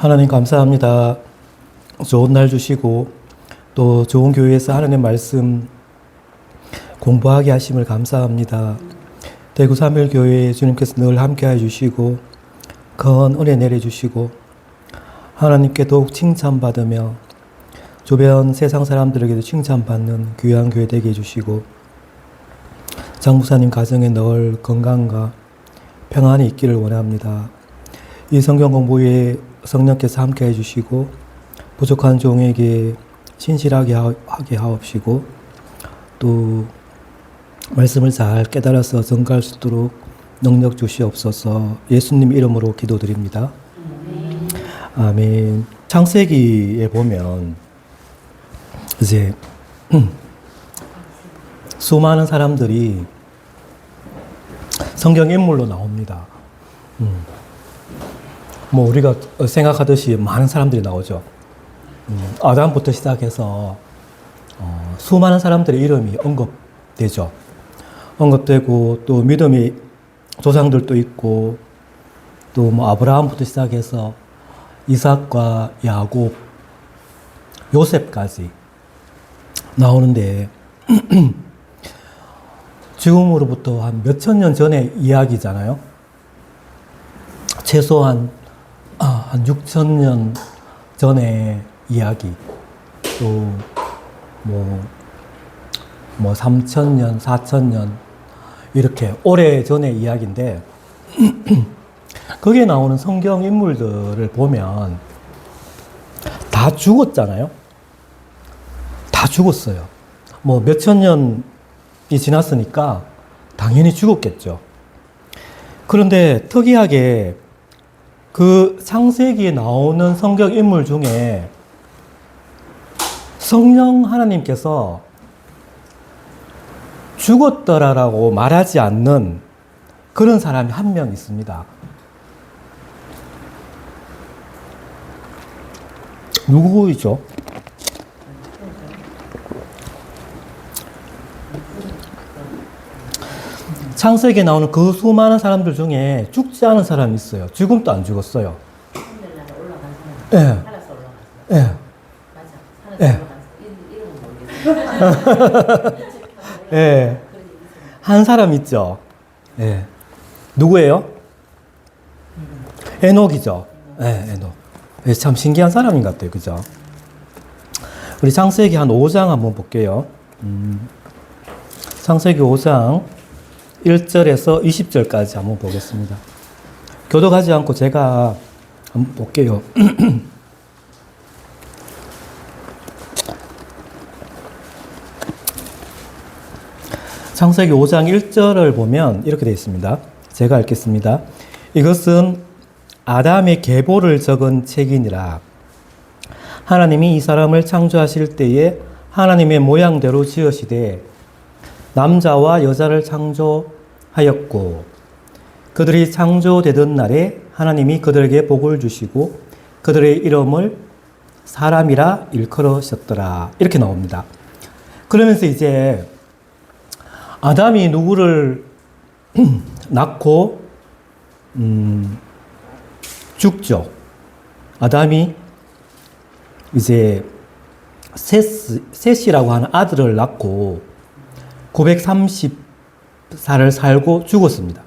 하나님 감사합니다. 좋은 날 주시고 또 좋은 교회에서 하나님 말씀 공부하게 하심을 감사합니다. 대구 3일교회 주님께서 늘 함께해 주시고 큰 은혜 내려주시고 하나님께 더욱 칭찬받으며 주변 세상 사람들에게도 칭찬받는 귀한 교회 되게 해주시고 장목사님 가정에 늘 건강과 평안이 있기를 원합니다. 이 성경 공부에 성령께서 함께 해주시고 부족한 종에게 신실하게 하게 하옵시고 또 말씀을 잘 깨달아서 전가할 수 있도록 능력 주시옵소서. 예수님 이름으로 기도드립니다. 아멘. 창세기에 보면 이제 수많은 사람들이 성경 인물로 나옵니다. 뭐 우리가 생각하듯이 많은 사람들이 나오죠. 아담부터 시작해서 수많은 사람들의 이름이 언급되죠. 언급되고 또 믿음의 조상들도 있고 또 뭐 아브라함부터 시작해서 이삭과 야곱, 요셉까지 나오는데 지금으로부터 한 몇천 년 전의 이야기잖아요. 최소한 한 6천 년 전의 이야기, 또 뭐 3천 년, 4천 년 이렇게 오래 전의 이야기인데 거기에 나오는 성경 인물들을 보면 다 죽었잖아요. 다 죽었어요. 뭐 몇천 년이 지났으니까 당연히 죽었겠죠. 그런데 특이하게 그 창세기에 나오는 성경 인물 중에 성령 하나님께서 죽었더라라고 말하지 않는 그런 사람이 한 명 있습니다. 누구이죠? 창세기에 나오는 그 수많은 사람들 중에 죽지 않은 사람이 있어요. 지금도 안 죽었어요. 예. 예. 예. 예. 한 사람 있죠. 예. 누구예요? 에녹이죠. 예, 에녹. 예, 참 신기한 사람인 것 같아요. 그죠? 우리 창세기 한 5장 한번 볼게요. 창세기 5장 1절에서 20절까지 한번 보겠습니다. 교독하지 않고 제가 한번 볼게요. 창세기 5장 1절을 보면 이렇게 되어 있습니다. 제가 읽겠습니다. 이것은 아담의 계보를 적은 책이니라. 하나님이 이 사람을 창조하실 때에 하나님의 모양대로 지으시되 남자와 여자를 창조하였고 그들이 창조되던 날에 하나님이 그들에게 복을 주시고 그들의 이름을 사람이라 일컬으셨더라. 이렇게 나옵니다. 그러면서 이제 아담이 누구를 낳고 죽죠. 아담이 이제 셋이라고 하는 아들을 낳고 930살을 살고 죽었습니다.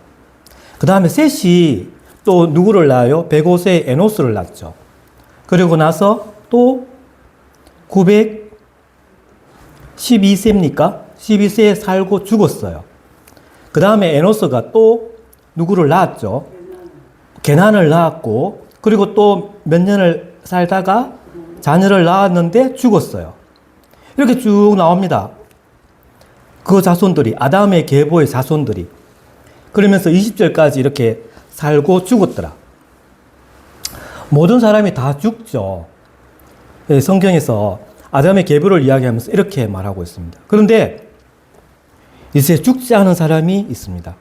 그 다음에 셋이 또 누구를 낳아요? 105세의 에노스를 낳죠. 그리고 나서 또 912세입니까? 12세에 살고 죽었어요. 그 다음에 에노스가 또 누구를 낳았죠? 게난을 낳았고 그리고 또 몇 년을 살다가 자녀를 낳았는데 죽었어요. 이렇게 쭉 나옵니다. 그 자손들이, 아담의 계보의 자손들이. 그러면서 20절까지 이렇게 살고 죽었더라. 모든 사람이 다 죽죠. 성경에서 아담의 계보를 이야기하면서 이렇게 말하고 있습니다. 그런데 이제 죽지 않은 사람이 있습니다.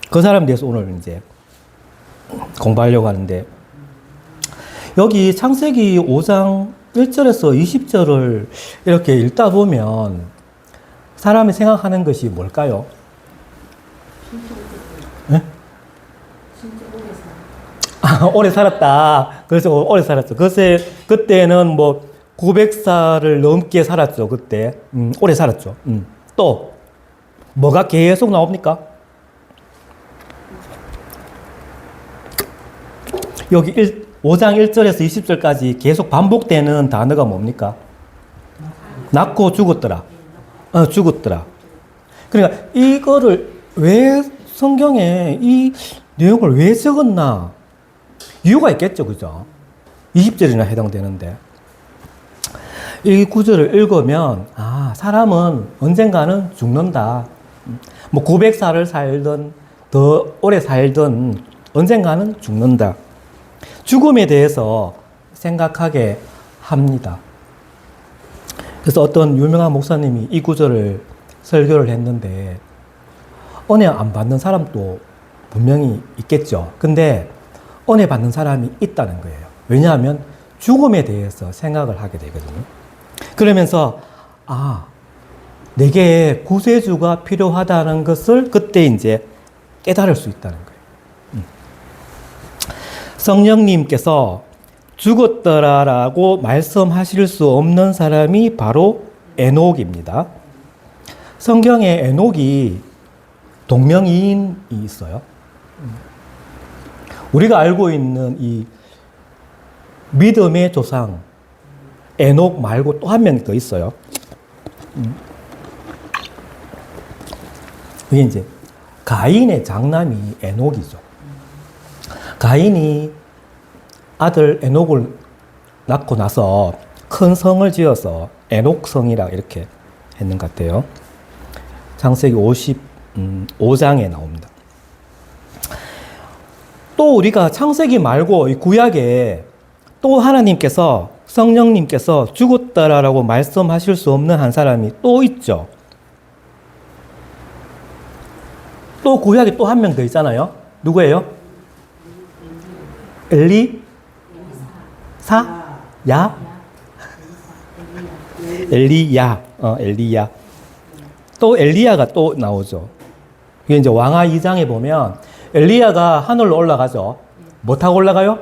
그 사람에 대해서 오늘 이제 공부하려고 하는데, 여기 창세기 5장 1절에서 20절을 이렇게 읽다 보면 사람이 생각하는 것이 뭘까요? 네? 오래 살았다. 그래서 오래 살았죠. 그때는 뭐 900살을 넘게 살았죠. 그때. 오래 살았죠. 또, 뭐가 계속 나옵니까? 여기 5장 1절에서 20절까지 계속 반복되는 단어가 뭡니까? 낳고 죽었더라. 죽었더라. 그러니까 이거를 왜 성경에 이 내용을 왜 적었나? 이유가 있겠죠. 그죠? 20절이나 해당되는데. 이 구절을 읽으면, 사람은 언젠가는 죽는다. 뭐 900살을 살든, 더 오래 살든, 언젠가는 죽는다. 죽음에 대해서 생각하게 합니다. 그래서 어떤 유명한 목사님이 이 구절을 설교를 했는데, 은혜 안 받는 사람도 분명히 있겠죠. 근데 은혜 받는 사람이 있다는 거예요. 왜냐하면 죽음에 대해서 생각을 하게 되거든요. 그러면서, 내게 구세주가 필요하다는 것을 그때 이제 깨달을 수 있다는 거예요. 성령님께서 죽었더라라고 말씀하실 수 없는 사람이 바로 에녹입니다. 성경에 에녹이 동명이인이 있어요. 우리가 알고 있는 이 믿음의 조상 에녹 말고 또 한 명 더 있어요. 이게 이제 가인의 장남이 에녹이죠. 가인이 아들 에녹을 낳고 나서 큰 성을 지어서 에녹성이라 이렇게 했는 것 같아요. 창세기 55장에 나옵니다. 또 우리가 창세기 말고 이 구약에 또 하나님께서 성령님께서 죽었다라고 말씀하실 수 없는 한 사람이 또 있죠. 또 구약에 또 한 명 더 있잖아요. 누구예요? 엘리야? 엘리야. 엘리야. 또 엘리야가 또 나오죠. 이게 이제 왕하 2장에 보면 엘리야가 하늘로 올라가죠. 뭐 타고 올라가요?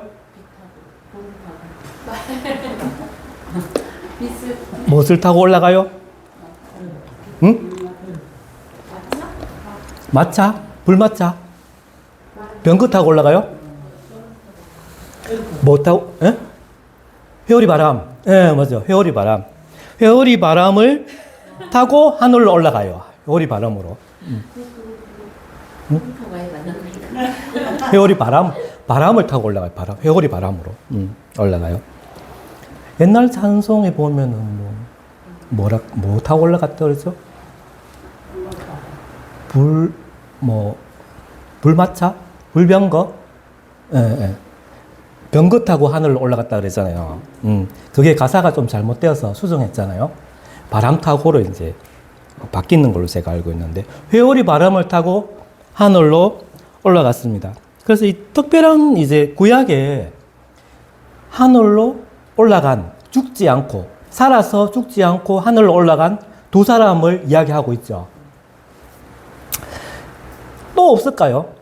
무엇을 타고 올라가요? 응? 마차? 불마차? 병거 타고 올라가요? 뭐 타고? 에? 회오리 바람. 예, 맞아. 회오리 바람. 회오리 바람을 타고 하늘로 올라가요. 회오리 바람으로. 회오리 바람을 타고 올라가요. 회오리 바람으로 올라가요. 옛날 찬송에 보면은 뭐 타고 올라갔다 그러죠? 불마차? 불병거? 예, 예. 병거 타고 하늘로 올라갔다 그랬잖아요. 그게 가사가 좀 잘못되어서 수정했잖아요. 바람 타고로 이제 바뀌는 걸로 제가 알고 있는데, 회오리 바람을 타고 하늘로 올라갔습니다. 그래서 이 특별한 이제 구약에 하늘로 올라간, 죽지 않고, 살아서 죽지 않고 하늘로 올라간 두 사람을 이야기하고 있죠. 또 없을까요?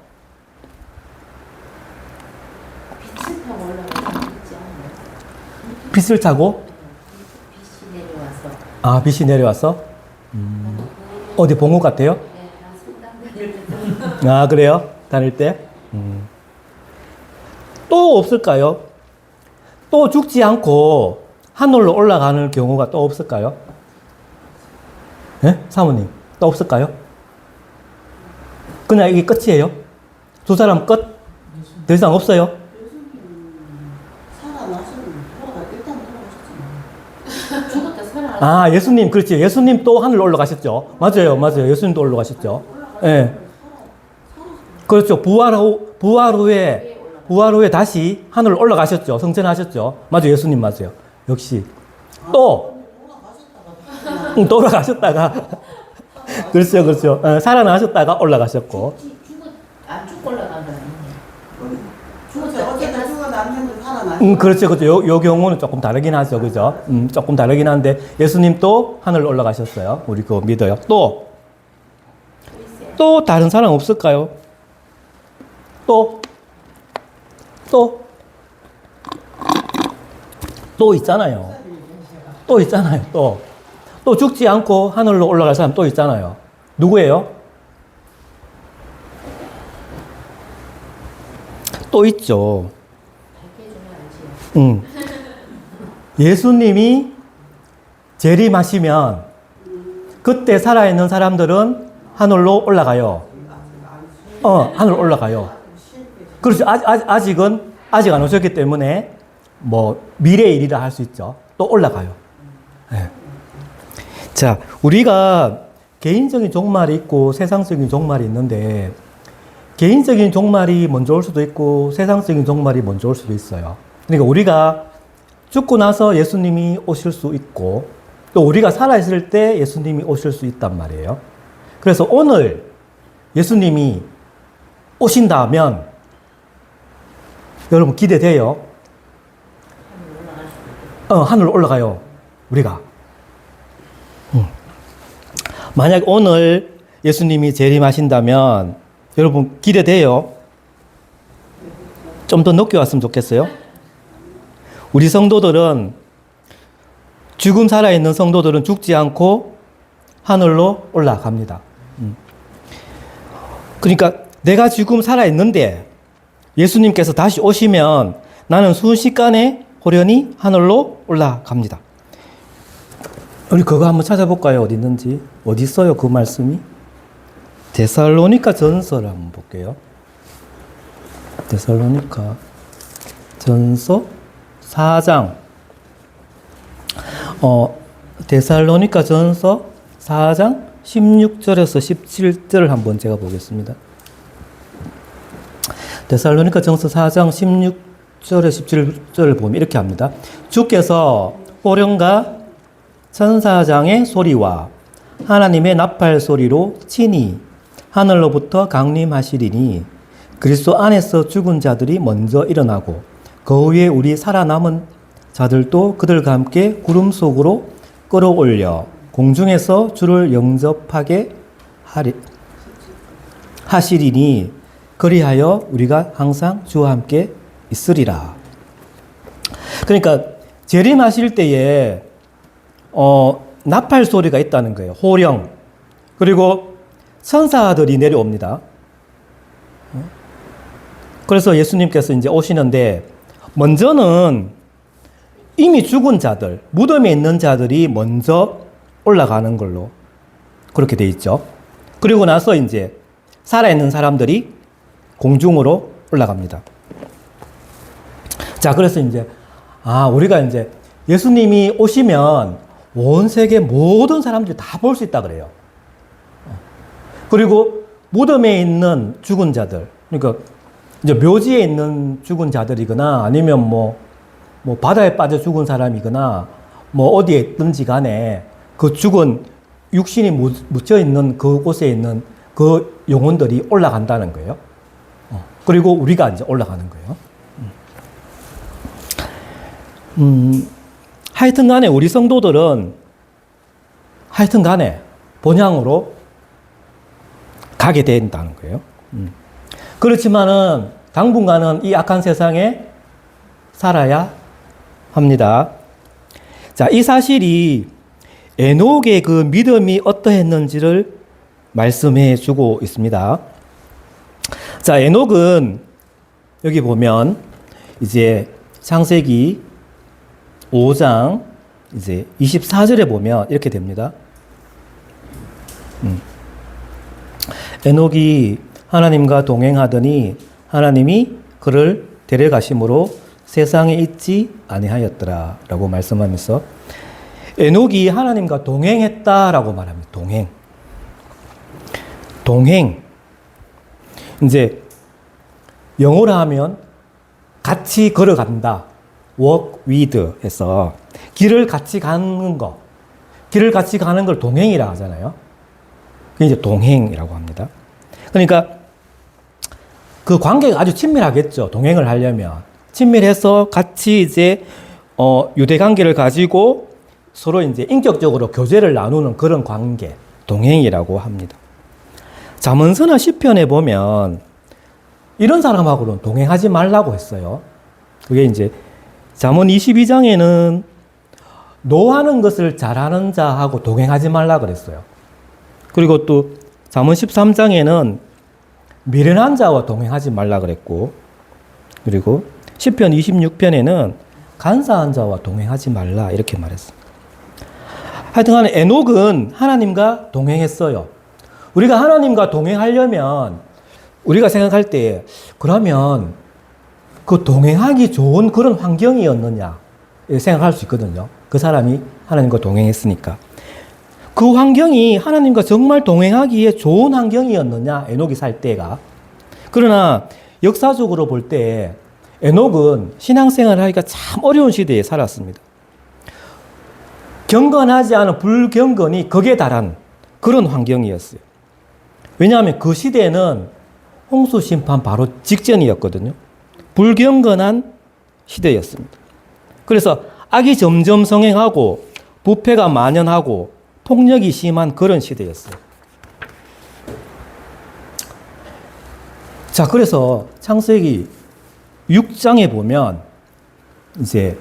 빛을 타고? 빛이 내려와서. 빛이 내려와서? 어디 본 것 같아요? 네, 그래요? 다닐 때? 또 없을까요? 또 죽지 않고 하늘로 올라가는 경우가 또 없을까요? 예? 사모님, 또 없을까요? 그냥 이게 끝이에요? 두 사람 끝? 더 이상 없어요? 예수님, 그렇지. 예수님 또 하늘로 올라가셨죠. 맞아요. 예수님도 올라가셨죠. 예. 그렇죠. 부활 후에 다시 하늘로 올라가셨죠. 성천하셨죠. 맞아요. 예수님 맞아요. 역시. 또 돌아가셨다가. 그렇죠. 살아나셨다가 올라가셨고. 안 죽고 올라간 거 아니에요? 그렇죠. 요 경우는 조금 다르긴 하죠. 그죠? 조금 다르긴 한데, 예수님 또 하늘 올라가셨어요. 우리 그거 믿어요. 또 다른 사람 없을까요? 또 또 있잖아요. 또 있잖아요. 또 죽지 않고 하늘로 올라갈 사람 또 있잖아요. 누구예요? 또 있죠. 예수님이 재림하시면 그때 살아있는 사람들은 하늘로 올라가요. 하늘로 올라가요. 그렇죠. 아직은 아직 안 오셨기 때문에 뭐 미래의 일이라 할 수 있죠. 또 올라가요. 네. 자, 우리가 개인적인 종말이 있고 세상적인 종말이 있는데 개인적인 종말이 먼저 올 수도 있고 세상적인 종말이 먼저 올 수도 있어요. 그러니까 우리가 죽고 나서 예수님이 오실 수 있고 또 우리가 살아있을 때 예수님이 오실 수 있단 말이에요. 그래서 오늘 예수님이 오신다면 여러분 기대돼요? 하늘로 올라가요. 우리가. 만약 오늘 예수님이 재림하신다면 여러분 기대돼요? 좀 더 늦게 왔으면 좋겠어요? 우리 성도들은 죽음 살아있는 성도들은 죽지 않고 하늘로 올라갑니다. 그러니까 내가 지금 살아있는데 예수님께서 다시 오시면 나는 순식간에 호련히 하늘로 올라갑니다. 우리 그거 한번 찾아볼까요? 어디 있는지. 어디 있어요? 그 말씀이? 데살로니가 전서를 한번 볼게요. 데살로니가 전서 4장. 데살로니가 전서 4장 16절에서 17절을 한번 제가 보겠습니다. 데살로니가 전서 4장 16절에 17절을 보면 이렇게 합니다. 주께서 호령과 천사장의 소리와 하나님의 나팔 소리로 친히 하늘로부터 강림하시리니 그리스도 안에서 죽은 자들이 먼저 일어나고 그 후에 우리 살아남은 자들도 그들과 함께 구름 속으로 끌어올려 공중에서 주를 영접하게 하시리니 그리하여 우리가 항상 주와 함께 있으리라. 그러니까 재림하실 때에 나팔 소리가 있다는 거예요. 호령. 그리고 천사들이 내려옵니다. 그래서 예수님께서 이제 오시는데 먼저는 이미 죽은 자들, 무덤에 있는 자들이 먼저 올라가는 걸로 그렇게 돼 있죠. 그리고 나서 이제 살아있는 사람들이 공중으로 올라갑니다. 자, 그래서 이제 우리가 이제 예수님이 오시면 온 세계 모든 사람들이 다 볼 수 있다 그래요. 그리고 무덤에 있는 죽은 자들, 그러니까 이제 묘지에 있는 죽은 자들이거나 아니면 뭐 바다에 빠져 죽은 사람이거나 뭐 어디에 있든지 간에 그 죽은 육신이 묻혀 있는 그곳에 있는 그 영혼들이 올라간다는 거예요. 그리고 우리가 이제 올라가는 거예요. 하여튼 간에 우리 성도들은 하여튼 간에 본향으로 가게 된다는 거예요. 그렇지만은 당분간은 이 악한 세상에 살아야 합니다. 자, 이 사실이 에녹의 그 믿음이 어떠했는지를 말씀해 주고 있습니다. 자, 에녹은 여기 보면 이제 창세기 5장 이제 24절에 보면 이렇게 됩니다. 에녹이 하나님과 동행하더니 하나님이 그를 데려가심으로 세상에 있지 아니하였더라 라고 말씀하면서 에녹이 하나님과 동행했다라고 말합니다. 동행. 이제 영어로 하면 같이 걸어간다. walk with 해서 길을 같이 가는 거. 길을 같이 가는 걸 동행이라고 하잖아요. 그게 이제 동행이라고 합니다. 그러니까 그 관계가 아주 친밀하겠죠. 동행을 하려면. 친밀해서 같이 이제 유대 관계를 가지고 서로 이제 인격적으로 교제를 나누는 그런 관계, 동행이라고 합니다. 잠언서나 시편에 보면 이런 사람하고는 동행하지 말라고 했어요. 그게 이제 잠언 22장에는 노하는 것을 잘하는 자하고 동행하지 말라 그랬어요. 그리고 또 잠언 13장에는 미련한 자와 동행하지 말라 그랬고, 그리고 시편 26편에는 간사한 자와 동행하지 말라 이렇게 말했습니다. 하여튼간 에녹은 하나님과 동행했어요. 우리가 하나님과 동행하려면 우리가 생각할 때 그러면 그 동행하기 좋은 그런 환경이었느냐 생각할 수 있거든요. 그 사람이 하나님과 동행했으니까. 그 환경이 하나님과 정말 동행하기에 좋은 환경이었느냐, 에녹이 살 때가. 그러나 역사적으로 볼 때 에녹은 신앙생활을 하기가 참 어려운 시대에 살았습니다. 경건하지 않은 불경건이 극에 달한 그런 환경이었어요. 왜냐하면 그 시대는 홍수 심판 바로 직전이었거든요. 불경건한 시대였습니다. 그래서 악이 점점 성행하고 부패가 만연하고 폭력이 심한 그런 시대였어요. 자, 그래서 창세기 6장에 보면 이제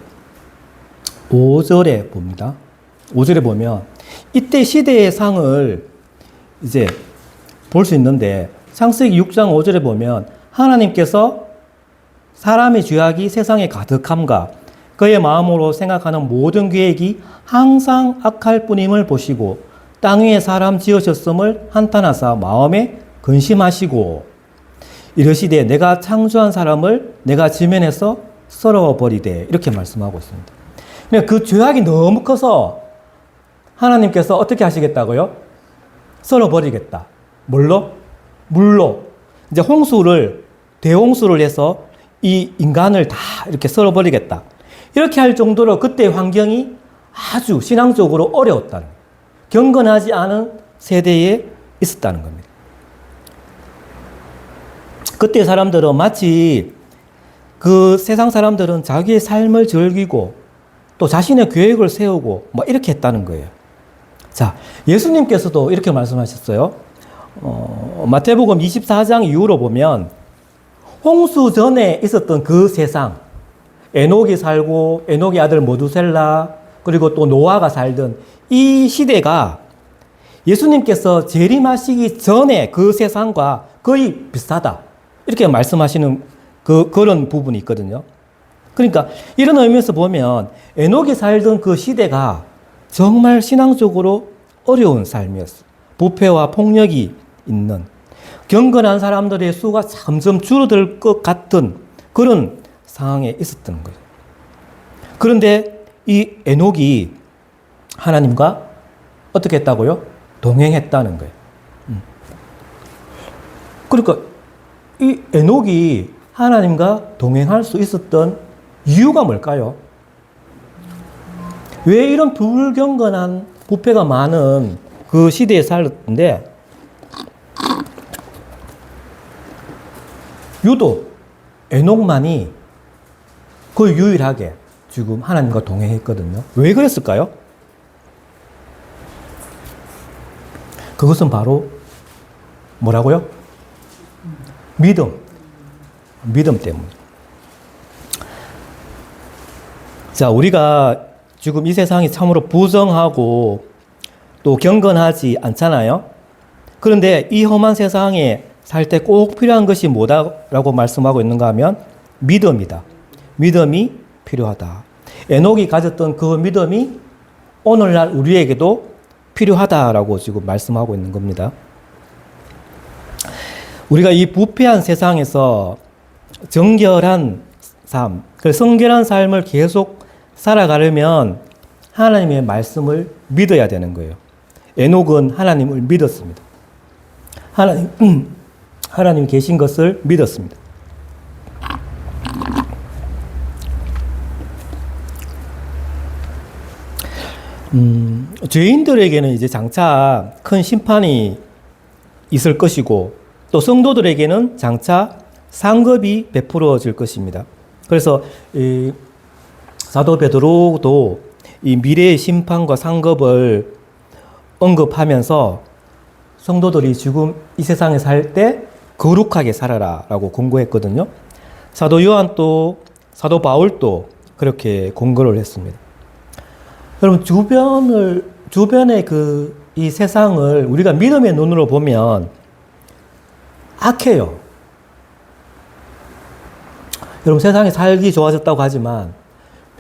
5절에 봅니다. 5절에 보면 이때 시대의 상을 이제 볼 수 있는데 창세기 6장 5절에 보면 하나님께서 사람의 죄악이 세상에 가득함과 그의 마음으로 생각하는 모든 계획이 항상 악할 뿐임을 보시고 땅 위에 사람 지으셨음을 한탄하사 마음에 근심하시고 이르시되 내가 창조한 사람을 내가 지면에서 썰어버리되 이렇게 말씀하고 있습니다. 그 죄악이 너무 커서 하나님께서 어떻게 하시겠다고요? 썰어버리겠다. 뭘로? 물로. 이제 홍수를, 대홍수를 해서 이 인간을 다 이렇게 썰어버리겠다. 이렇게 할 정도로 그때 환경이 아주 신앙적으로 어려웠다는 거예요. 경건하지 않은 세대에 있었다는 겁니다. 그때 사람들은 마치 그 세상 사람들은 자기의 삶을 즐기고 또 자신의 계획을 세우고 뭐 이렇게 했다는 거예요. 자, 예수님께서도 이렇게 말씀하셨어요. 마태복음 24장 이후로 보면 홍수 전에 있었던 그 세상, 에녹이 살고 에녹의 아들 모두셀라 그리고 또 노아가 살던 이 시대가 예수님께서 재림하시기 전에 그 세상과 거의 비슷하다. 이렇게 말씀하시는 그런 부분이 있거든요. 그러니까 이런 의미에서 보면 에녹이 살던 그 시대가 정말 신앙적으로 어려운 삶이었어요. 부패와 폭력이 있는 경건한 사람들의 수가 점점 줄어들 것 같은 그런 상황에 있었던 거예요. 그런데 이 에녹이 하나님과 어떻게 했다고요? 동행했다는 거예요. 그러니까 이 에녹이 하나님과 동행할 수 있었던 이유가 뭘까요? 왜 이런 불경건한 부패가 많은 그 시대에 살았는데 유독 에녹만이 그 유일하게 지금 하나님과 동행했거든요. 왜 그랬을까요? 그것은 바로 뭐라고요? 믿음 때문에. 자, 우리가 지금 이 세상이 참으로 부정하고 또 경건하지 않잖아요. 그런데 이 험한 세상에 살 때 꼭 필요한 것이 뭐다라고 말씀하고 있는가 하면 믿음이다. 믿음이 필요하다. 에녹이 가졌던 그 믿음이 오늘날 우리에게도 필요하다라고 지금 말씀하고 있는 겁니다. 우리가 이 부패한 세상에서 정결한 삶, 그 성결한 삶을 계속 살아가려면 하나님의 말씀을 믿어야 되는 거예요. 에녹은 하나님을 믿었습니다. 하나님 계신 것을 믿었습니다. 죄인들에게는 이제 장차 큰 심판이 있을 것이고 또 성도들에게는 장차 상급이 베풀어질 것입니다. 그래서 이 사도 베드로도 이 미래의 심판과 상급을 언급하면서 성도들이 지금 이 세상에 살 때 거룩하게 살아라라고 공고했거든요. 사도 요한도 사도 바울도 그렇게 공고를 했습니다. 여러분 주변의 이 세상을 우리가 믿음의 눈으로 보면 악해요. 여러분 세상이 살기 좋아졌다고 하지만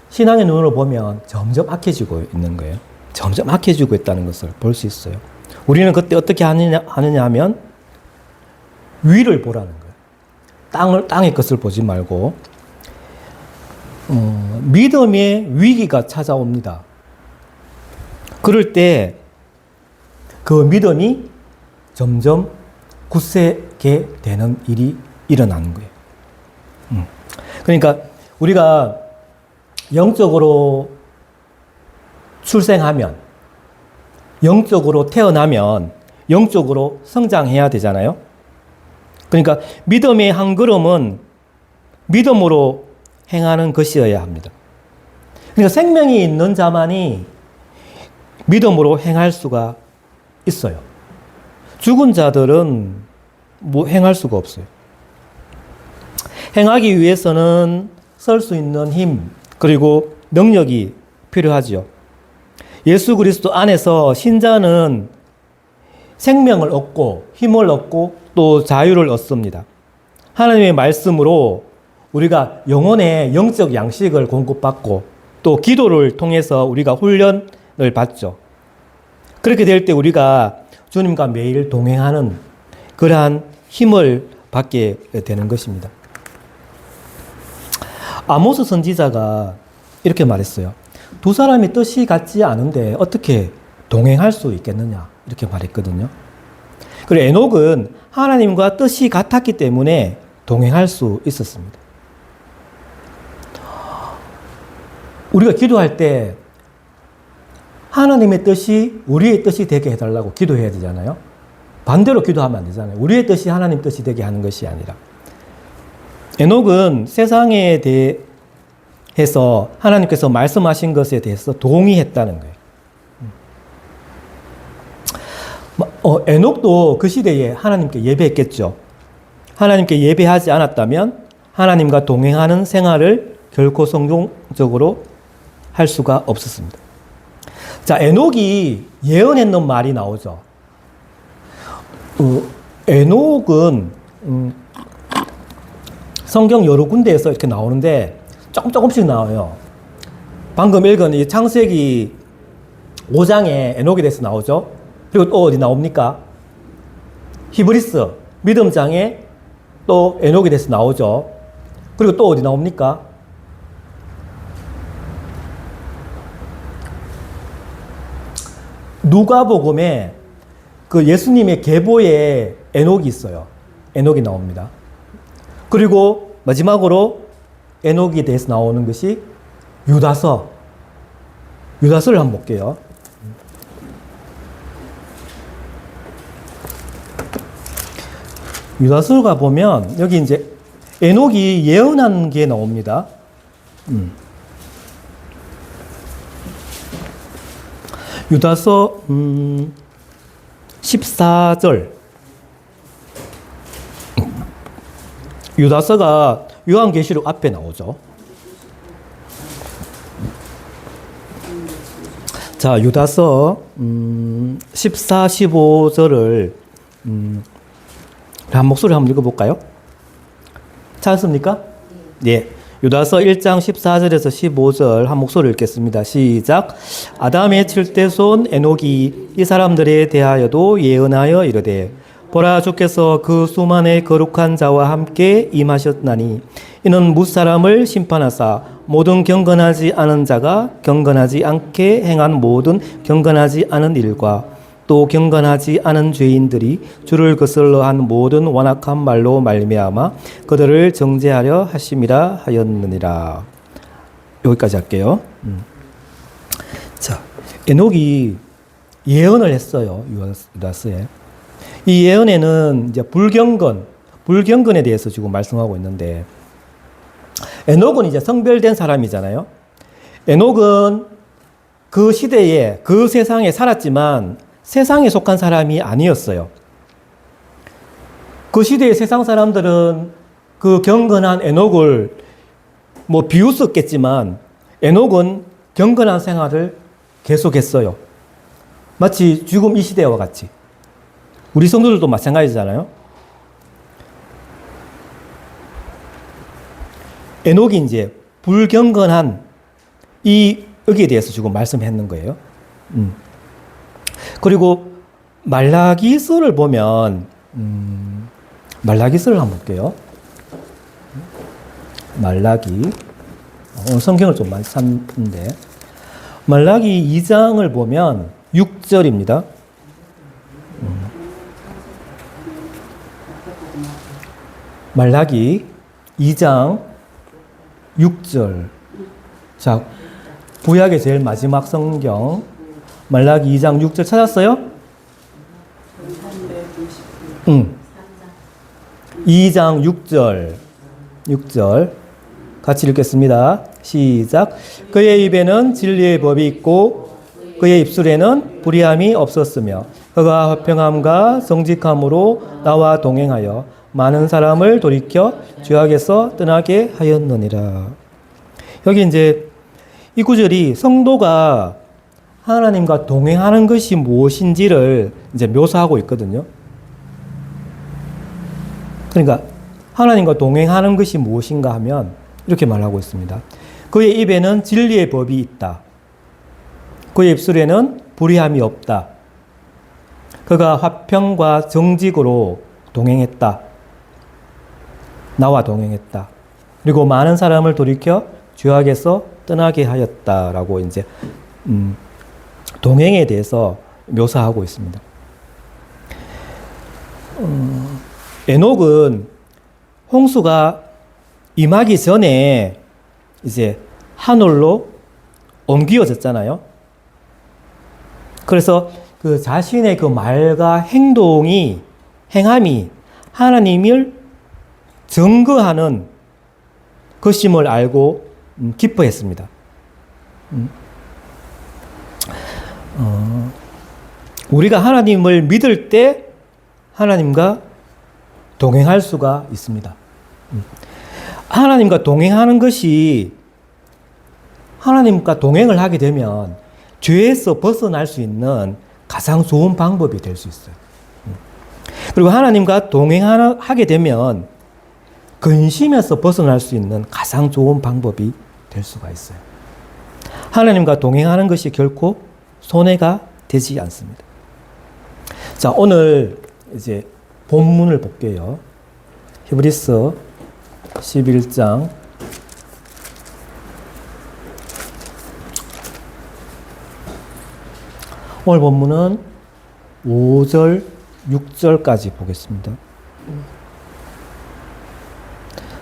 신앙의 눈으로 보면 점점 악해지고 있는 거예요. 점점 악해지고 있다는 것을 볼 수 있어요. 우리는 그때 어떻게 하느냐 하면 위를 보라는 거예요. 땅의 것을 보지 말고 믿음의 위기가 찾아옵니다. 그럴 때 그 믿음이 점점 굳세게 되는 일이 일어나는 거예요. 그러니까 우리가 영적으로 출생하면, 영적으로 태어나면 영적으로 성장해야 되잖아요. 그러니까 믿음의 한 걸음은 믿음으로 행하는 것이어야 합니다. 그러니까 생명이 있는 자만이 믿음으로 행할 수가 있어요. 죽은 자들은 행할 수가 없어요. 행하기 위해서는 설 수 있는 힘, 그리고 능력이 필요하지요. 예수 그리스도 안에서 신자는 생명을 얻고 힘을 얻고 또 자유를 얻습니다. 하나님의 말씀으로 우리가 영혼의 영적 양식을 공급받고 또 기도를 통해서 우리가 훈련을 받죠. 그렇게 될 때 우리가 주님과 매일 동행하는 그러한 힘을 받게 되는 것입니다. 아모스 선지자가 이렇게 말했어요. 두 사람이 뜻이 같지 않은데 어떻게 동행할 수 있겠느냐 이렇게 말했거든요. 그리고 에녹은 하나님과 뜻이 같았기 때문에 동행할 수 있었습니다. 우리가 기도할 때 하나님의 뜻이 우리의 뜻이 되게 해달라고 기도해야 되잖아요. 반대로 기도하면 안 되잖아요. 우리의 뜻이 하나님 뜻이 되게 하는 것이 아니라. 에녹은 세상에 대해서 하나님께서 말씀하신 것에 대해서 동의했다는 거예요. 에녹도 그 시대에 하나님께 예배했겠죠. 하나님께 예배하지 않았다면 하나님과 동행하는 생활을 결코 성공적으로 할 수가 없었습니다. 자, 에녹이 예언했는 말이 나오죠. 에녹은 성경 여러 군데에서 이렇게 나오는데 조금씩 나와요. 방금 읽은 이 창세기 5장에 에녹에 대해서 나오죠. 그리고 또 어디 나옵니까? 히브리스 믿음장에 또 에녹에 대해서 나오죠. 그리고 또 어디 나옵니까? 누가복음에 그 예수님의 계보에 에녹이 있어요. 에녹이 나옵니다. 그리고 마지막으로 에녹에 대해서 나오는 것이 유다서. 유다서를 한번 볼게요. 유다서가 보면 여기 이제 에녹이 예언한 게 나옵니다. 유다서 14절. 유다서가 요한계시록 앞에 나오죠. 자, 유다서 14, 15절을 한 목소리 한번 읽어볼까요? 찾았습니까? 예. 유다서 1장 14절에서 15절 한 목소리 읽겠습니다. 시작. 아담의 7대 손 에녹이 이 사람들에 대하여도 예언하여 이르되 보라 주께서 그 수만의 거룩한 자와 함께 임하셨나니 이는 무사람을 심판하사 모든 경건하지 않은 자가 경건하지 않게 행한 모든 경건하지 않은 일과 또 경건하지 않은 죄인들이 주를 거슬러 한 모든 완악한 말로 말미암아 그들을 정죄하려 하심이라 하였느니라. 여기까지 할게요. 자, 에녹이 예언을 했어요. 유다서에. 이 예언에는 이제 불경건에 대해서 지금 말씀하고 있는데, 에녹은 이제 성별된 사람이잖아요. 에녹은 그 시대에, 그 세상에 살았지만 세상에 속한 사람이 아니었어요. 그 시대의 세상 사람들은 그 경건한 에녹을 뭐 비웃었겠지만 에녹은 경건한 생활을 계속했어요. 마치 지금 이 시대와 같이. 우리 성도들도 마찬가지잖아요. 에녹이 이제 불경건한 이 여기에 대해서 지금 말씀했는 거예요. 그리고 말라기서를 보면 말라기서를 한번 볼게요. 말라기 오늘 성경을 좀 많이 샀는데 말라기 2장을 보면 6절입니다. 말라기 2장 6절. 자, 구약의 제일 마지막 성경 말라기 2장 6절 찾았어요? 2장 6절. 6절. 같이 읽겠습니다. 시작. 그의 입에는 진리의 법이 있고 그의 입술에는 불의함이 없었으며 그가 화평함과 정직함으로 나와 동행하여 많은 사람을 돌이켜 죄악에서 떠나게 하였느니라. 여기 이제 이 구절이 성도가 하나님과 동행하는 것이 무엇인지를 이제 묘사하고 있거든요. 그러니까 하나님과 동행하는 것이 무엇인가 하면 이렇게 말하고 있습니다. 그의 입에는 진리의 법이 있다. 그의 입술에는 불의함이 없다. 그가 화평과 정직으로 동행했다. 나와 동행했다. 그리고 많은 사람을 돌이켜 죄악에서 떠나게 하였다라고 이제 동행에 대해서 묘사하고 있습니다. 에녹은 홍수가 임하기 전에 이제 하늘로 옮겨졌잖아요. 그래서 그 자신의 그 말과 행함이 하나님을 증거하는 것임을 알고 기뻐했습니다. 우리가 하나님을 믿을 때 하나님과 동행할 수가 있습니다. 하나님과 동행하는 것이 하나님과 동행을 하게 되면 죄에서 벗어날 수 있는 가장 좋은 방법이 될 수 있어요. 그리고 하나님과 동행하게 되면 근심에서 벗어날 수 있는 가장 좋은 방법이 될 수가 있어요. 하나님과 동행하는 것이 결코 손해가 되지 않습니다. 자, 오늘 이제 본문을 볼게요. 히브리서 11장 오늘 본문은 5절, 6절까지 보겠습니다.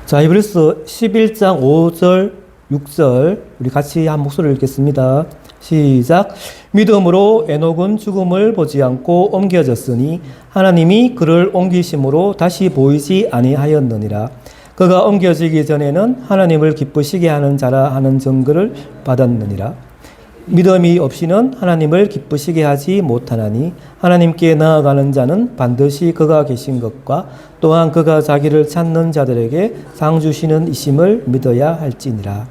자, 히브리서 11장 5절, 6절 우리 같이 한 목소리를 읽겠습니다. 시작. 믿음으로 에녹은 죽음을 보지 않고 옮겨졌으니 하나님이 그를 옮기심으로 다시 보이지 아니하였느니라. 그가 옮겨지기 전에는 하나님을 기쁘시게 하는 자라 하는 증거를 받았느니라. 믿음이 없이는 하나님을 기쁘시게 하지 못하나니 하나님께 나아가는 자는 반드시 그가 계신 것과 또한 그가 자기를 찾는 자들에게 상 주시는 이심을 믿어야 할지니라.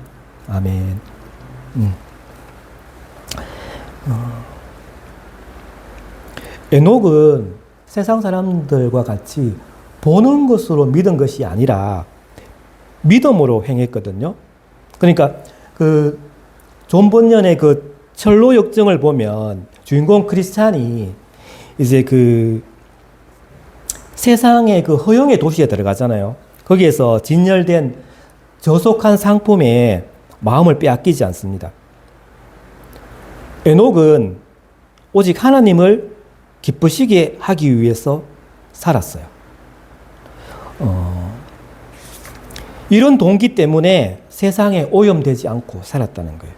아멘. 에녹은 세상 사람들과 같이 보는 것으로 믿은 것이 아니라 믿음으로 행했거든요. 그러니까 그 존 번연의 그 철로 역정을 보면 주인공 크리스찬이 이제 그 세상의 그 허영의 도시에 들어가잖아요. 거기에서 진열된 저속한 상품에 마음을 빼앗기지 않습니다. 에녹은 오직 하나님을 기쁘시게 하기 위해서 살았어요. 이런 동기 때문에 세상에 오염되지 않고 살았다는 거예요.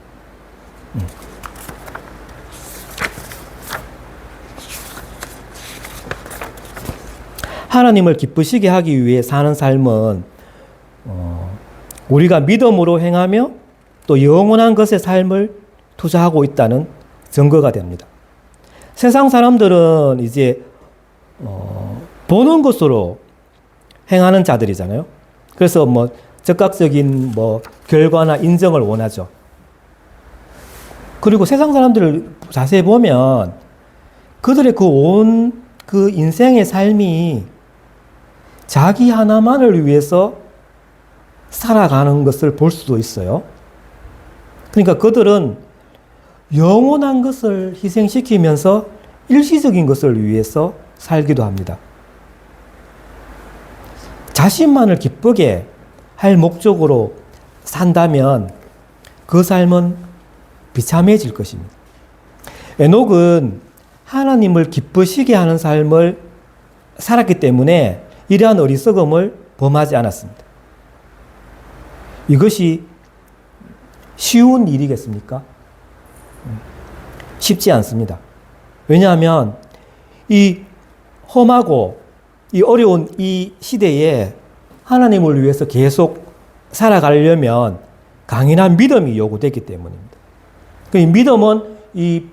하나님을 기쁘시게 하기 위해 사는 삶은 우리가 믿음으로 행하며 또 영원한 것의 삶을 투자하고 있다는 증거가 됩니다. 세상 사람들은 이제 보는 것으로 행하는 자들이잖아요. 그래서 뭐 즉각적인 뭐 결과나 인정을 원하죠. 그리고 세상 사람들을 자세히 보면 그들의 그 온 그 인생의 삶이 자기 하나만을 위해서 살아가는 것을 볼 수도 있어요. 그러니까 그들은 영원한 것을 희생시키면서 일시적인 것을 위해서 살기도 합니다. 자신만을 기쁘게 할 목적으로 산다면 그 삶은 비참해질 것입니다. 에녹은 하나님을 기쁘시게 하는 삶을 살았기 때문에 이러한 어리석음을 범하지 않았습니다. 이것이 쉬운 일이겠습니까? 쉽지 않습니다. 왜냐하면 이 험하고 이 어려운 이 시대에 하나님을 위해서 계속 살아가려면 강인한 믿음이 요구되기 때문입니다. 이 믿음은 이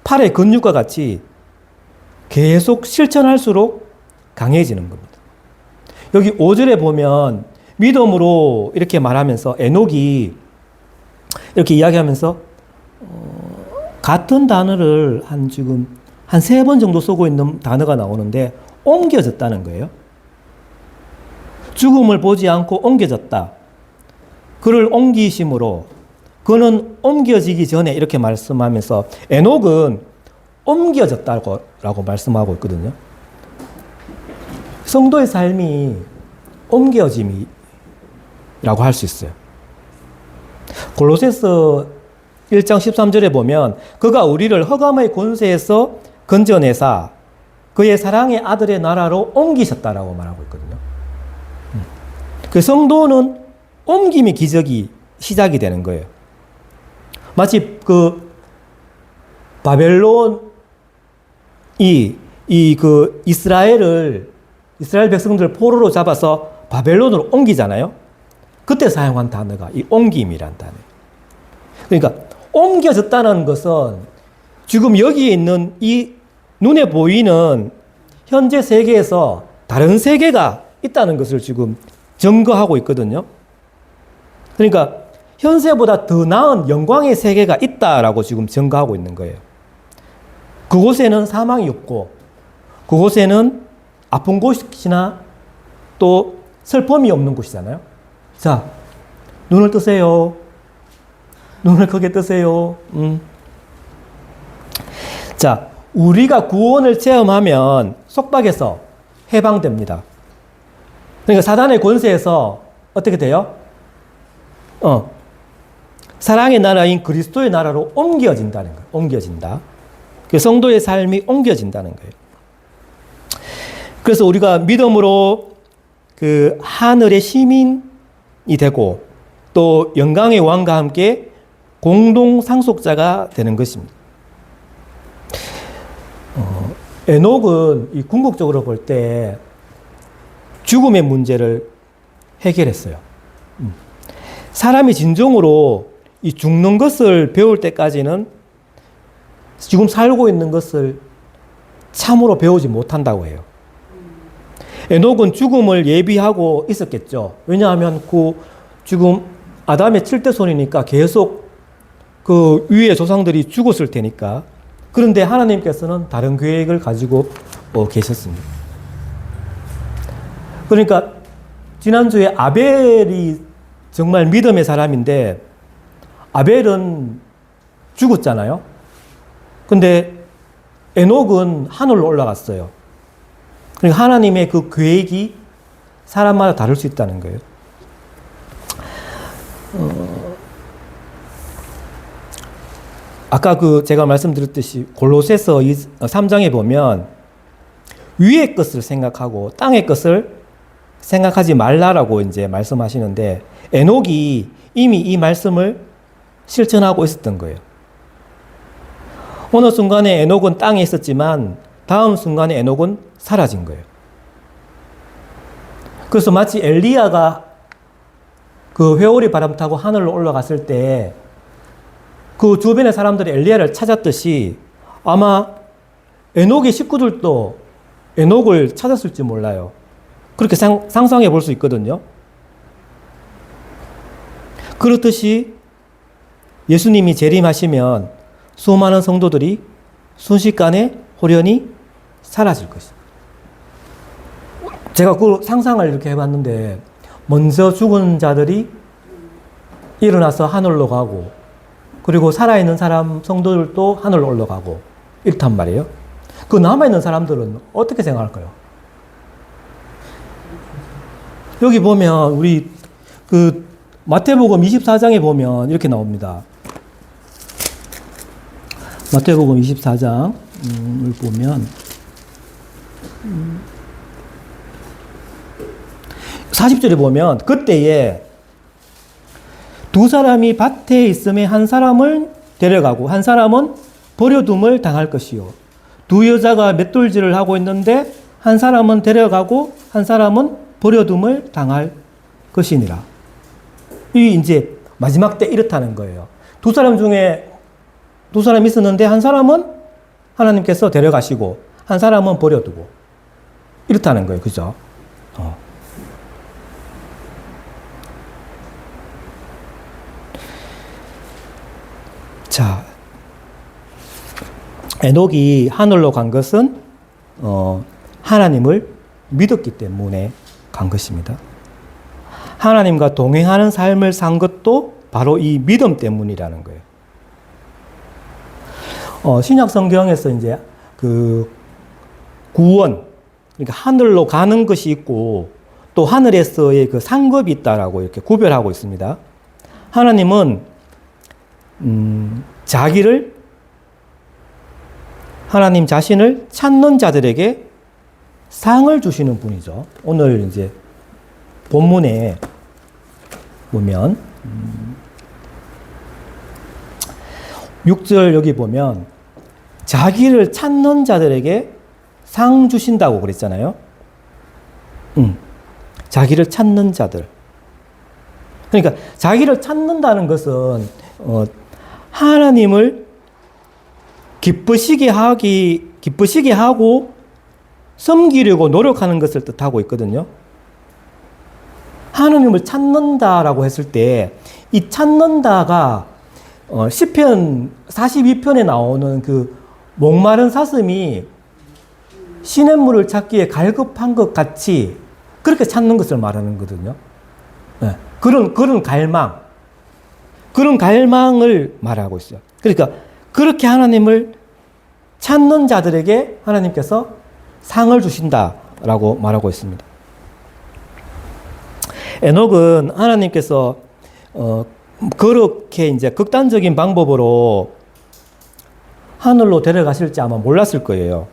팔의 근육과 같이 계속 실천할수록 강해지는 겁니다. 여기 5절에 보면 믿음으로 이렇게 말하면서 에녹이 이렇게 이야기하면서 같은 단어를 지금 한 3번 정도 쓰고 있는 단어가 나오는데 옮겨졌다는 거예요. 죽음을 보지 않고 옮겨졌다. 그를 옮기심으로 그는 옮겨지기 전에 이렇게 말씀하면서 에녹은 옮겨졌다고 말씀하고 있거든요. 성도의 삶이 옮겨짐이라고 할 수 있어요. 골로새서 1장 13절에 보면 그가 우리를 흑암의 권세에서 건져내사 그의 사랑의 아들의 나라로 옮기셨다라고 말하고 있거든요. 그 성도는 옮김의 기적이 시작이 되는 거예요. 마치 그 바벨론이 이스라엘 백성들을 포로로 잡아서 바벨론으로 옮기잖아요. 그때 사용한 단어가 이 옮김이란 단어예요. 그러니까 옮겨졌다는 것은 지금 여기에 있는 이 눈에 보이는 현재 세계에서 다른 세계가 있다는 것을 지금 증거하고 있거든요. 그러니까 현세보다 더 나은 영광의 세계가 있다라고 지금 증거하고 있는 거예요. 그곳에는 사망이 없고 그곳에는 아픈 곳이나 또 슬픔이 없는 곳이잖아요. 자, 눈을 뜨세요. 눈을 크게 뜨세요. 자, 우리가 구원을 체험하면 속박에서 해방됩니다. 그러니까 사단의 권세에서 어떻게 돼요? 사랑의 나라인 그리스도의 나라로 옮겨진다는 거예요. 옮겨진다. 그 성도의 삶이 옮겨진다는 거예요. 그래서 우리가 믿음으로 그 하늘의 시민이 되고 또 영광의 왕과 함께 공동 상속자가 되는 것입니다. 에녹은 이 궁극적으로 볼 때 죽음의 문제를 해결했어요. 사람이 진정으로 이 죽는 것을 배울 때까지는 지금 살고 있는 것을 참으로 배우지 못한다고 해요. 에녹은 죽음을 예비하고 있었겠죠. 왜냐하면 지금 아담의 7대 손이니까 계속 그 위의 조상들이 죽었을 테니까. 그런데 하나님께서는 다른 계획을 가지고 계셨습니다. 그러니까 지난주에 아벨이 정말 믿음의 사람인데 아벨은 죽었잖아요. 근데 에녹은 하늘로 올라갔어요. 그러니까 하나님의 그 계획이 사람마다 다를 수 있다는 거예요. 아까 제가 말씀드렸듯이 골로새서 3장에 보면 위의 것을 생각하고 땅의 것을 생각하지 말라라고 이제 말씀하시는데 에녹이 이미 이 말씀을 실천하고 있었던 거예요. 어느 순간에 에녹은 땅에 있었지만 다음 순간에 에녹은 사라진 거예요. 그래서 마치 엘리야가 그 회오리 바람 타고 하늘로 올라갔을 때 그 주변의 사람들이 엘리야를 찾았듯이 아마 에녹의 식구들도 에녹을 찾았을지 몰라요. 그렇게 상상해 볼 수 있거든요. 그렇듯이 예수님이 재림하시면 수많은 성도들이 순식간에 홀연히 사라질 것입니다. 제가 그 상상을 이렇게 해봤는데 먼저 죽은 자들이 일어나서 하늘로 가고 그리고 살아있는 사람 성도들도 하늘로 올라가고 이렇단 말이에요. 그 남아있는 사람들은 어떻게 생각할까요? 여기 보면 우리 그 마태복음 24장에 보면 이렇게 나옵니다. 마태복음 24장을 보면 40절에 보면 그때에 두 사람이 밭에 있음에 한 사람을 데려가고 한 사람은 버려둠을 당할 것이요. 두 여자가 맷돌질을 하고 있는데 한 사람은 데려가고 한 사람은 버려둠을 당할 것이니라. 이 이제 마지막 때 이렇다는 거예요. 두 사람 중에 두 사람이 있었는데 한 사람은 하나님께서 데려가시고 한 사람은 버려두고 이렇다는 거예요. 그죠? 자, 에녹이 하늘로 간 것은 하나님을 믿었기 때문에 간 것입니다. 하나님과 동행하는 삶을 산 것도 바로 이 믿음 때문이라는 거예요. 신약 성경에서 이제 그 구원, 그러니까 하늘로 가는 것이 있고 또 하늘에서의 그 상급이 있다라고 이렇게 구별하고 있습니다. 하나님은 하나님 자신을 찾는 자들에게 상을 주시는 분이죠. 오늘 이제 본문에 보면 6절 여기 보면 자기를 찾는 자들에게 상 주신다고 그랬잖아요. 자기를 찾는 자들. 그러니까 자기를 찾는다는 것은 하나님을 기쁘시게 하고 섬기려고 노력하는 것을 뜻하고 있거든요. 하나님을 찾는다라고 했을 때 이 찾는다가 시편 42편에 나오는 그 목마른 사슴이 시냇물을 찾기에 갈급한 것 같이 그렇게 찾는 것을 말하는 거거든요. 네. 그런 갈망을 말하고 있어요. 그러니까 그렇게 하나님을 찾는 자들에게 하나님께서 상을 주신다라고 말하고 있습니다. 에녹은 하나님께서 그렇게 이제 극단적인 방법으로 하늘로 데려가실지 아마 몰랐을 거예요.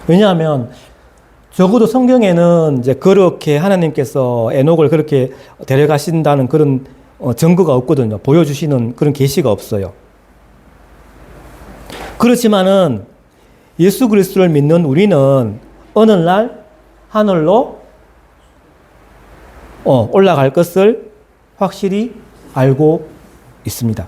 왜냐하면 적어도 성경에는 이제 그렇게 하나님께서 에녹을 그렇게 데려가신다는 그런 증거가 없거든요. 보여주시는 그런 계시가 없어요. 그렇지만은 예수 그리스도를 믿는 우리는 어느 날 하늘로 올라갈 것을 확실히 알고 있습니다.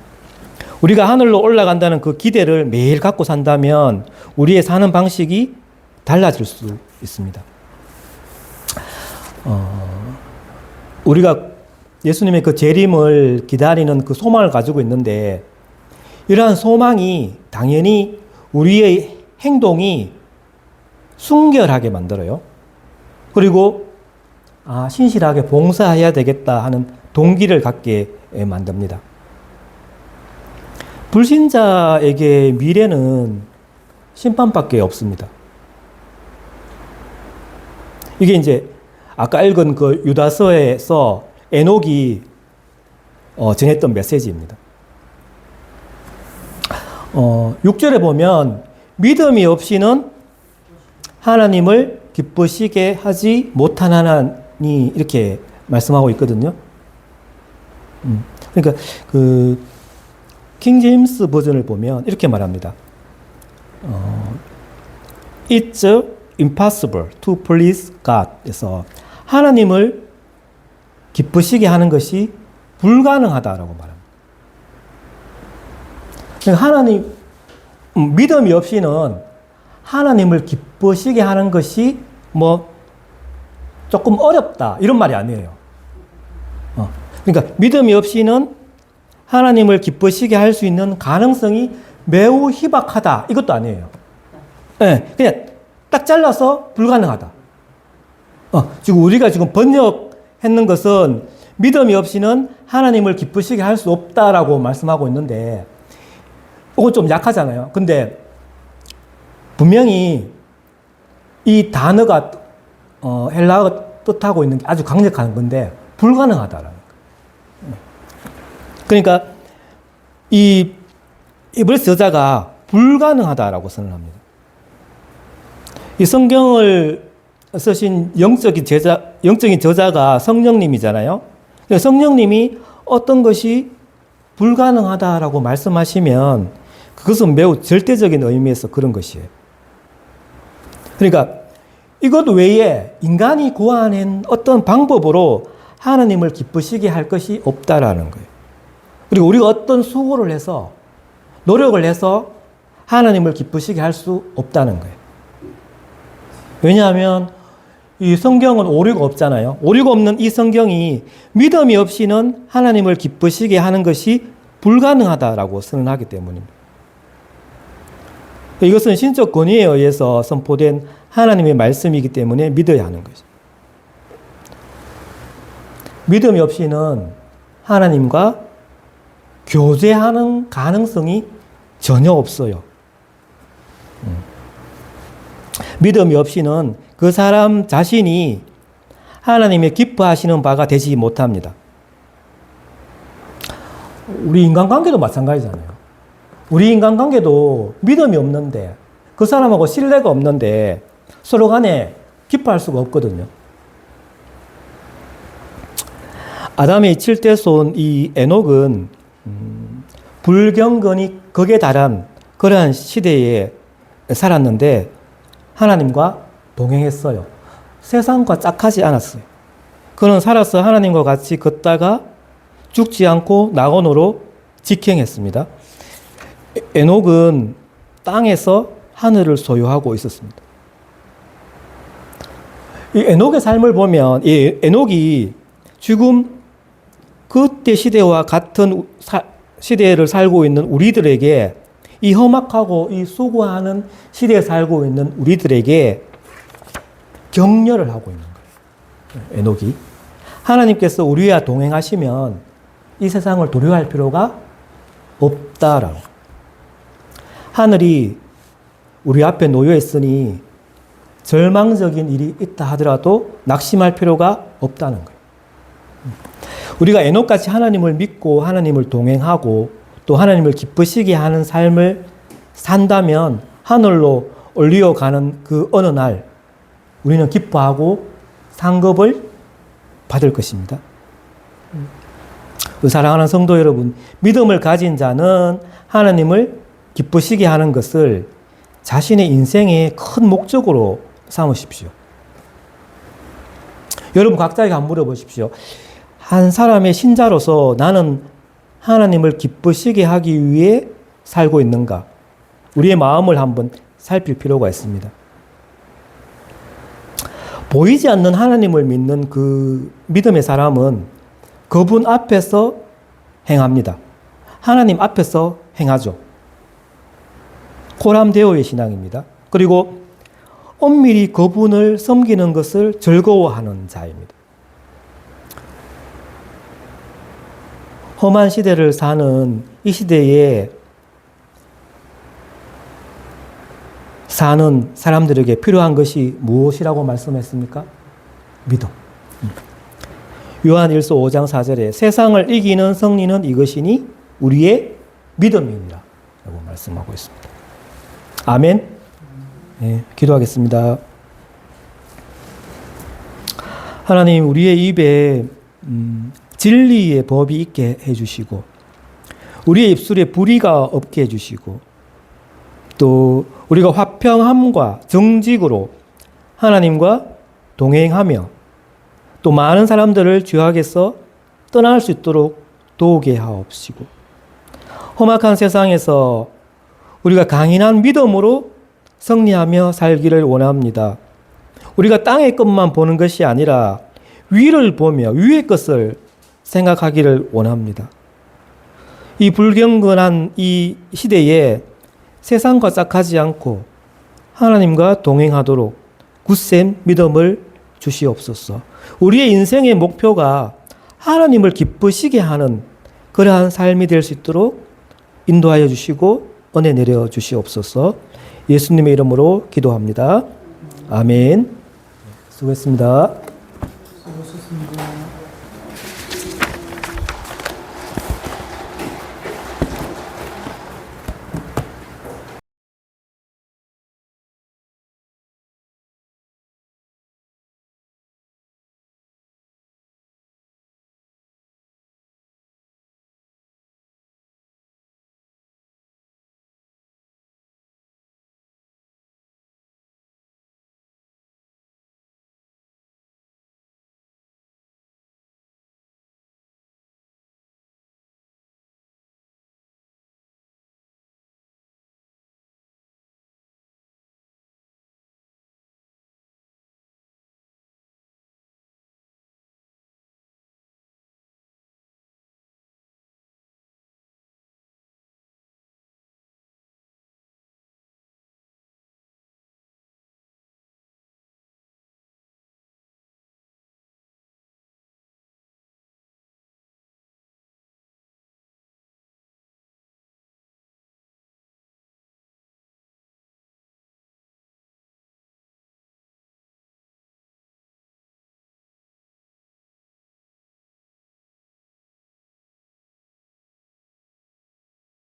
우리가 하늘로 올라간다는 그 기대를 매일 갖고 산다면 우리의 사는 방식이 달라질 수 있습니다. 우리가 예수님의 그 재림을 기다리는 그 소망을 가지고 있는데 이러한 소망이 당연히 우리의 행동이 순결하게 만들어요. 그리고 신실하게 봉사해야 되겠다 하는 동기를 갖게 만듭니다. 불신자에게 미래는 심판밖에 없습니다. 이게 이제 아까 읽은 그 유다서에서 에녹이 전했던 메시지입니다. 6절에 보면 믿음이 없이는 하나님을 기쁘시게 하지 못하나니 이렇게 말씀하고 있거든요. 그러니까 그 킹제임스 버전을 보면 이렇게 말합니다. It's impossible to please God에서 하나님을 기쁘시게 하는 것이 불가능하다라고 말합니다. 그러니까 하나님 믿음이 없이는 하나님을 기쁘시게 하는 것이 조금 어렵다 이런 말이 아니에요. 그러니까 믿음이 없이는 하나님을 기쁘시게 할 수 있는 가능성이 매우 희박하다 이것도 아니에요. 네, 그냥 딱 잘라서 불가능하다. 지금 우리가 지금 번역했는 것은 믿음이 없이는 하나님을 기쁘시게 할 수 없다라고 말씀하고 있는데 이건 좀 약하잖아요. 근데 분명히 이 단어가 헬라어가 뜻하고 있는 게 아주 강력한 건데 불가능하다라는 거예요. 그러니까 이 이브리스 저자가 불가능하다라고 선언합니다. 이 성경을 쓰신 영적인 저자가 성령님이잖아요. 성령님이 어떤 것이 불가능하다라고 말씀하시면 그것은 매우 절대적인 의미에서 그런 것이에요. 그러니까 이것 외에 인간이 고안한 어떤 방법으로 하나님을 기쁘시게 할 것이 없다라는 거예요. 그리고 우리가 어떤 수고를 해서 노력을 해서 하나님을 기쁘시게 할 수 없다는 거예요. 왜냐하면 이 성경은 오류가 없잖아요. 오류가 없는 이 성경이 믿음이 없이는 하나님을 기쁘시게 하는 것이 불가능하다라고 선언하기 때문입니다. 이것은 신적 권위에 의해서 선포된 하나님의 말씀이기 때문에 믿어야 하는 것이죠. 믿음이 없이는 하나님과 교제하는 가능성이 전혀 없어요. 믿음이 없이는 그 사람 자신이 하나님의 기뻐하시는 바가 되지 못합니다. 우리 인간관계도 마찬가지잖아요. 우리 인간관계도 믿음이 없는데 그 사람하고 신뢰가 없는데 서로 간에 기뻐할 수가 없거든요. 아담의 7대 손 이 에녹은 불경건이 극에 달한 그러한 시대에 살았는데 하나님과 동행했어요. 세상과 짝하지 않았어요. 그는 살아서 하나님과 같이 걷다가 죽지 않고 낙원으로 직행했습니다. 에녹은 땅에서 하늘을 소유하고 있었습니다. 이 에녹의 삶을 보면 이 에녹이 지금 그때 시대와 같은 시대를 살고 있는 우리들에게 이 험악하고 이 수고하는 시대에 살고 있는 우리들에게 격려를 하고 있는 거예요. 에녹이. 하나님께서 우리와 동행하시면 이 세상을 두려워할 필요가 없다라고. 하늘이 우리 앞에 놓여 있으니 절망적인 일이 있다 하더라도 낙심할 필요가 없다는 거예요. 우리가 에녹같이 하나님을 믿고 하나님을 동행하고 또 하나님을 기쁘시게 하는 삶을 산다면 하늘로 올리어가는 그 어느 날 우리는 기뻐하고 상급을 받을 것입니다. 사랑하는 성도 여러분, 믿음을 가진 자는 하나님을 기쁘시게 하는 것을 자신의 인생의 큰 목적으로 삼으십시오. 여러분 각자에게 한번 물어보십시오. 한 사람의 신자로서 나는 하나님을 기쁘시게 하기 위해 살고 있는가? 우리의 마음을 한번 살필 필요가 있습니다. 보이지 않는 하나님을 믿는 그 믿음의 사람은 그분 앞에서 행합니다. 하나님 앞에서 행하죠. 코람데오의 신앙입니다. 그리고 엄밀히 그분을 섬기는 것을 즐거워하는 자입니다. 험한 시대를 사는 이 시대에 사는 사람들에게 필요한 것이 무엇이라고 말씀했습니까? 믿음. 요한 1서 5장 4절에 세상을 이기는 승리는 이것이니 우리의 믿음이니라 라고 말씀하고 있습니다. 아멘. 네, 기도하겠습니다. 하나님, 우리의 입에 진리의 법이 있게 해주시고 우리의 입술에 불의가 없게 해주시고 또 우리가 화평함과 정직으로 하나님과 동행하며 또 많은 사람들을 죄악에서 떠날 수 있도록 도우게 하옵시고 험악한 세상에서 우리가 강인한 믿음으로 승리하며 살기를 원합니다. 우리가 땅의 것만 보는 것이 아니라 위를 보며 위의 것을 생각하기를 원합니다. 이 불경건한 이 시대에 세상과 짝하지 않고 하나님과 동행하도록 굳센 믿음을 주시옵소서. 우리의 인생의 목표가 하나님을 기쁘시게 하는 그러한 삶이 될 수 있도록 인도하여 주시고 은혜 내려 주시옵소서. 예수님의 이름으로 기도합니다. 아멘. 수고했습니다.